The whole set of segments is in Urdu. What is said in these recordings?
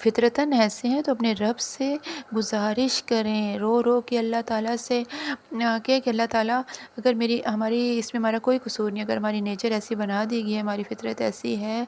فطرتاً ایسے ہیں تو اپنے رب سے گزارش کریں، رو رو کے اللہ تعالیٰ سے کہ اللہ تعالیٰ اگر ہماری اس میں ہمارا کوئی قصور نہیں، اگر ہماری نیچر ایسی بنا دی گئی ہے، ہماری فطرت ایسی ہے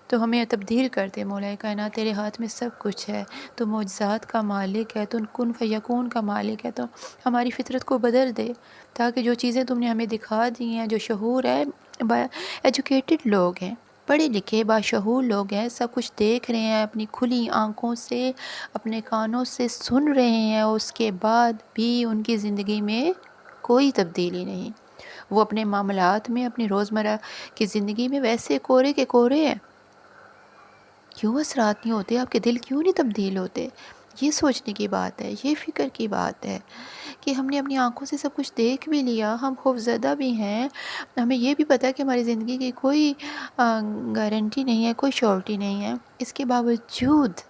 تو ہمیں تبدیل کر دے مولا کائنات، تیرے ہاتھ میں سب کچھ ہے، تو معجزات کا مالک ہے، تو کن فیکون کا مالک ہے، تو ہماری فطرت کو بدل دے تاکہ جو چیزیں تم نے ہمیں دکھا دی ہیں، جو شعور ہے، ایجوکیٹڈ لوگ ہیں، پڑھے لکھے باشعور لوگ ہیں، سب کچھ دیکھ رہے ہیں، اپنی کھلی آنکھوں سے اپنے کانوں سے سن رہے ہیں، اور اس کے بعد بھی ان کی زندگی میں کوئی تبدیلی نہیں، وہ اپنے معاملات میں، اپنی روزمرہ کی زندگی میں ویسے کورے کے کورے ہیں۔ کیوں اثرات نہیں ہوتے؟ آپ کے دل کیوں نہیں تبدیل ہوتے؟ یہ سوچنے کی بات ہے، یہ فکر کی بات ہے کہ ہم نے اپنی آنکھوں سے سب کچھ دیکھ بھی لیا، ہم خوف زدہ بھی ہیں، ہمیں یہ بھی پتہ ہے کہ ہماری زندگی کی کوئی گارنٹی نہیں ہے، کوئی شورٹی نہیں ہے، اس کے باوجود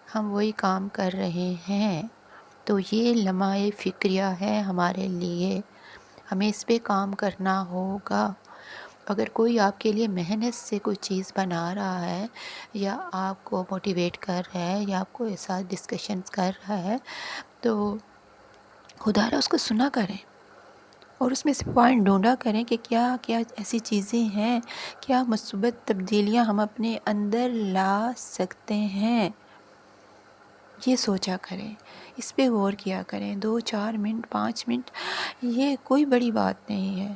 ہم وہی کام کر رہے ہیں، تو یہ لمحہ فکریہ ہے ہمارے لیے، ہمیں اس پہ کام کرنا ہوگا۔ اگر کوئی آپ کے لیے محنت سے کوئی چیز بنا رہا ہے یا آپ کو موٹیویٹ کر رہا ہے یا آپ کو ایسا ڈسکشنز کر رہا ہے تو خدا را اس کو سنا کریں، اور اس میں سے پوائنٹ ڈھونڈا کریں کہ کیا کیا ایسی چیزیں ہیں، کیا مثبت تبدیلیاں ہم اپنے اندر لا سکتے ہیں، یہ سوچا کریں، اس پہ غور کیا کریں، 2 4 منٹ 5 منٹ، یہ کوئی بڑی بات نہیں ہے۔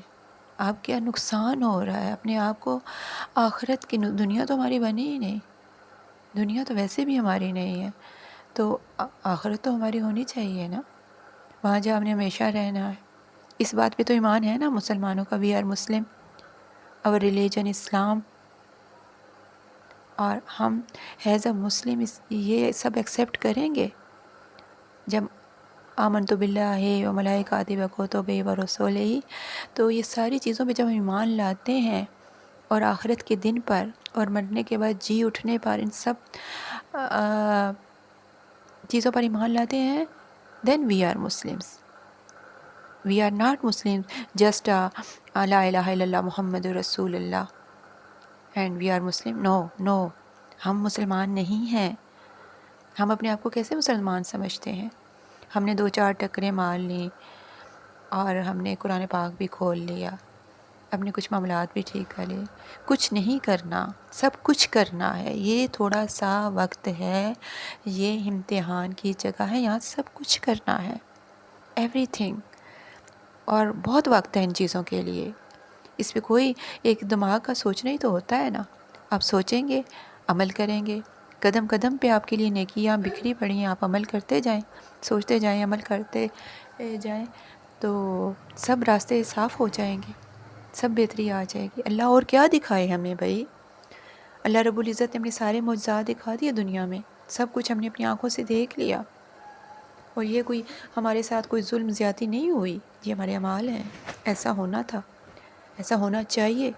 آپ کیا نقصان ہو رہا ہے اپنے آپ کو؟ آخرت کی دنیا تو ہماری بنی ہی نہیں، دنیا تو ویسے بھی ہماری نہیں ہے، تو آخرت تو ہماری ہونی چاہیے نا، وہاں جا ہم نے ہمیشہ رہنا ہے۔ اس بات پہ تو ایمان ہے نا مسلمانوں کا، وی آر مسلم، اور ریلیجن اسلام، اور ہم ایز اے مسلم یہ سب ایکسیپٹ کریں گے جب آمنت باللہ و ملائکتہ و کتبہ و رسولہ، تو یہ ساری چیزوں پہ جب ہم ایمان لاتے ہیں اور آخرت کے دن پر اور مرنے کے بعد جی اٹھنے پر، ان سب چیزوں پر ایمان لاتے ہیں، then we are Muslims, we are not Muslim just لا الہ الا اللہ محمد رسول اللہ اینڈ وی آر مسلم، نو نو، ہم مسلمان نہیں ہیں۔ ہم اپنے آپ کو کیسے مسلمان سمجھتے ہیں؟ ہم نے 2 4 ٹکریں مار لیں اور ہم نے قرآن پاک بھی کھول لیا، اپنے کچھ معاملات بھی ٹھیک کر لیے، کچھ نہیں کرنا، سب کچھ کرنا ہے، یہ تھوڑا سا وقت ہے، یہ امتحان کی جگہ ہے، یہاں سب کچھ کرنا ہے، ایوری تھنگ، اور بہت وقت ہے ان چیزوں کے لیے، اس پہ کوئی ایک دماغ کا سوچنا ہی تو ہوتا ہے نا، آپ سوچیں گے، عمل کریں گے، قدم قدم پہ آپ کے لیے نیکیاں بکھری پڑی ہیں، آپ عمل کرتے جائیں، سوچتے جائیں، عمل کرتے جائیں، تو سب راستے صاف ہو جائیں گے، سب بہتری آ جائے گی۔ اللہ اور کیا دکھائے ہمیں بھائی؟ اللہ رب العزت نے اپنے سارے معجزات دکھا دیے دنیا میں، سب کچھ ہم نے اپنی آنکھوں سے دیکھ لیا، اور یہ کوئی ہمارے ساتھ کوئی ظلم زیادتی نہیں ہوئی، یہ ہمارے اعمال ہیں، ایسا ہونا تھا، ایسا ہونا چاہیے۔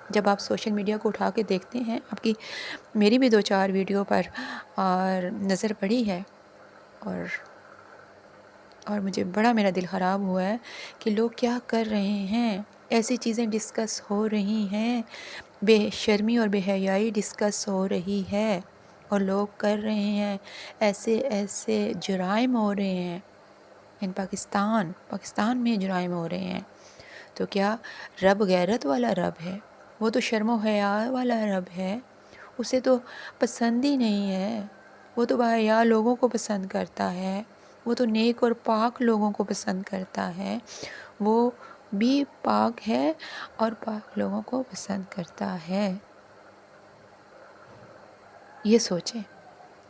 جب آپ سوشل میڈیا کو اٹھا کے دیکھتے ہیں، آپ کی میری بھی 2 4 ویڈیو پر اور نظر پڑی ہے، اور مجھے بڑا میرا دل خراب ہوا ہے کہ لوگ کیا کر رہے ہیں، ایسی چیزیں ڈسکس ہو رہی ہیں، بے شرمی اور بے حیائی ڈسکس ہو رہی ہے، اور لوگ کر رہے ہیں، ایسے ایسے جرائم ہو رہے ہیں، ان پاکستان میں جرائم ہو رہے ہیں، تو کیا رب غیرت والا رب ہے؟ وہ تو شرم و حیا والا رب ہے، اسے تو پسند ہی نہیں ہے، وہ تو باحیا لوگوں کو پسند کرتا ہے، وہ تو نیک اور پاک لوگوں کو پسند کرتا ہے، وہ بھی پاک ہے اور پاک لوگوں کو پسند کرتا ہے۔ یہ سوچیں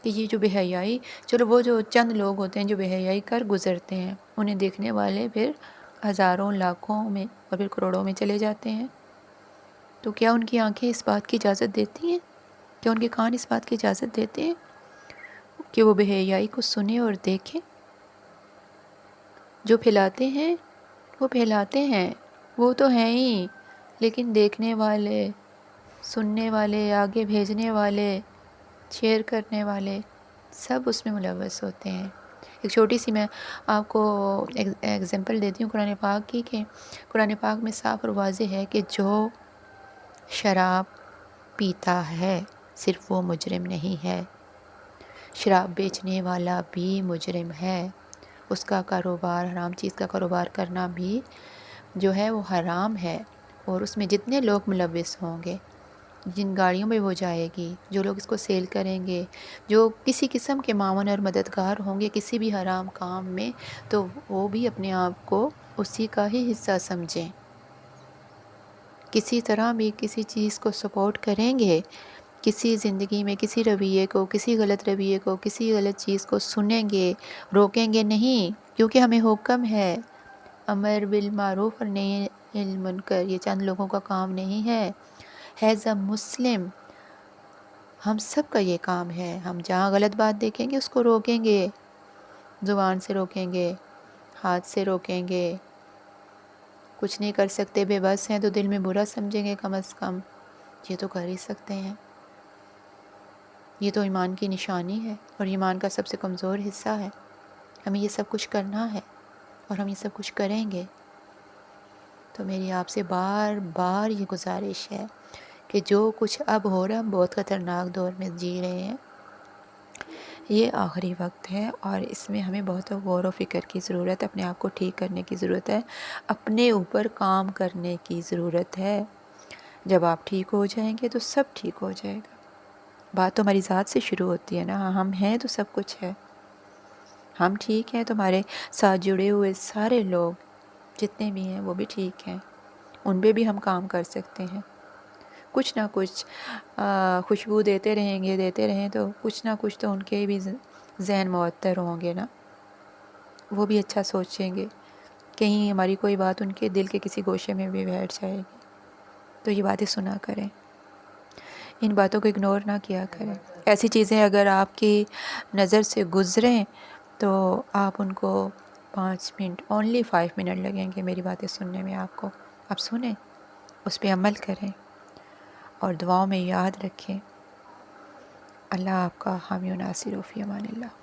کہ یہ جو بے حیائی، چلو وہ جو چند لوگ ہوتے ہیں جو بے حیائی کر گزرتے ہیں، انہیں دیکھنے والے پھر ہزاروں لاکھوں میں اور پھر کروڑوں میں چلے جاتے ہیں، تو کیا ان کی آنکھیں اس بات کی اجازت دیتی ہیں؟ کیا ان کے کان اس بات کی اجازت دیتے ہیں کہ وہ بے حیائی کو سنیں اور دیکھیں؟ جو پھیلاتے ہیں وہ پھیلاتے ہیں، وہ تو ہیں ہی، لیکن دیکھنے والے، سننے والے، آگے بھیجنے والے، شیئر کرنے والے، سب اس میں ملوث ہوتے ہیں۔ ایک چھوٹی سی میں آپ کو ایگزامپل دیتی ہوں قرآن پاک کی، کہ قرآن پاک میں صاف اور واضح ہے کہ جو شراب پیتا ہے صرف وہ مجرم نہیں ہے، شراب بیچنے والا بھی مجرم ہے، اس کا کاروبار، حرام چیز کا کاروبار کرنا بھی جو ہے وہ حرام ہے، اور اس میں جتنے لوگ ملوث ہوں گے، جن گاڑیوں میں وہ جائے گی، جو لوگ اس کو سیل کریں گے، جو کسی قسم کے معاون اور مددگار ہوں گے کسی بھی حرام کام میں، تو وہ بھی اپنے آپ کو اسی کا ہی حصہ سمجھیں۔ کسی طرح بھی کسی چیز کو سپورٹ کریں گے، کسی زندگی میں کسی رویے کو، کسی غلط رویے کو، کسی غلط چیز کو سنیں گے، روکیں گے نہیں، کیونکہ ہمیں حکم ہے امر بالمعروف اور نہی عن المنکر، یہ چند لوگوں کا کام نہیں ہے، ایز اے مسلم ہم سب کا یہ کام ہے۔ ہم جہاں غلط بات دیکھیں گے اس کو روکیں گے، زبان سے روکیں گے، ہاتھ سے روکیں گے، کچھ نہیں کر سکتے، بے بس ہیں تو دل میں برا سمجھیں گے کم از کم، یہ تو کر ہی سکتے ہیں۔ یہ تو ایمان کی نشانی ہے اور ایمان کا سب سے کمزور حصہ ہے۔ ہمیں یہ سب کچھ کرنا ہے اور ہم یہ سب کچھ کریں گے۔ تو میری آپ سے بار بار یہ گزارش ہے کہ جو کچھ اب ہو رہا ہے، ہم بہت خطرناک دور میں جی رہے ہیں، یہ آخری وقت ہے اور اس میں ہمیں بہت غور و فکر کی ضرورت ہے، اپنے آپ کو ٹھیک کرنے کی ضرورت ہے، اپنے اوپر کام کرنے کی ضرورت ہے۔ جب آپ ٹھیک ہو جائیں گے تو سب ٹھیک ہو جائے گا۔ بات تو ہماری ذات سے شروع ہوتی ہے نا، ہم ہیں تو سب کچھ ہے۔ ہم ٹھیک ہیں تو ہمارے ساتھ جڑے ہوئے سارے لوگ جتنے بھی ہیں وہ بھی ٹھیک ہیں، ان پہ بھی ہم کام کر سکتے ہیں۔ کچھ نہ کچھ خوشبو دیتے رہیں تو کچھ نہ کچھ تو ان کے بھی ذہن معطر ہوں گے نا، وہ بھی اچھا سوچیں گے، کہیں ہماری کوئی بات ان کے دل کے کسی گوشے میں بھی بیٹھ جائے گی، تو یہ باتیں سنا کریں، ان باتوں کو اگنور نہ کیا کریں۔ ایسی چیزیں اگر آپ کی نظر سے گزریں تو آپ ان کو 5 منٹ، اونلی 5 منٹ لگیں گے میری باتیں سننے میں، آپ کو، آپ سنیں، اس پہ عمل کریں اور دعاؤں میں یاد رکھیں۔ اللہ آپ کا حامی و ناصر و فی امان اللہ۔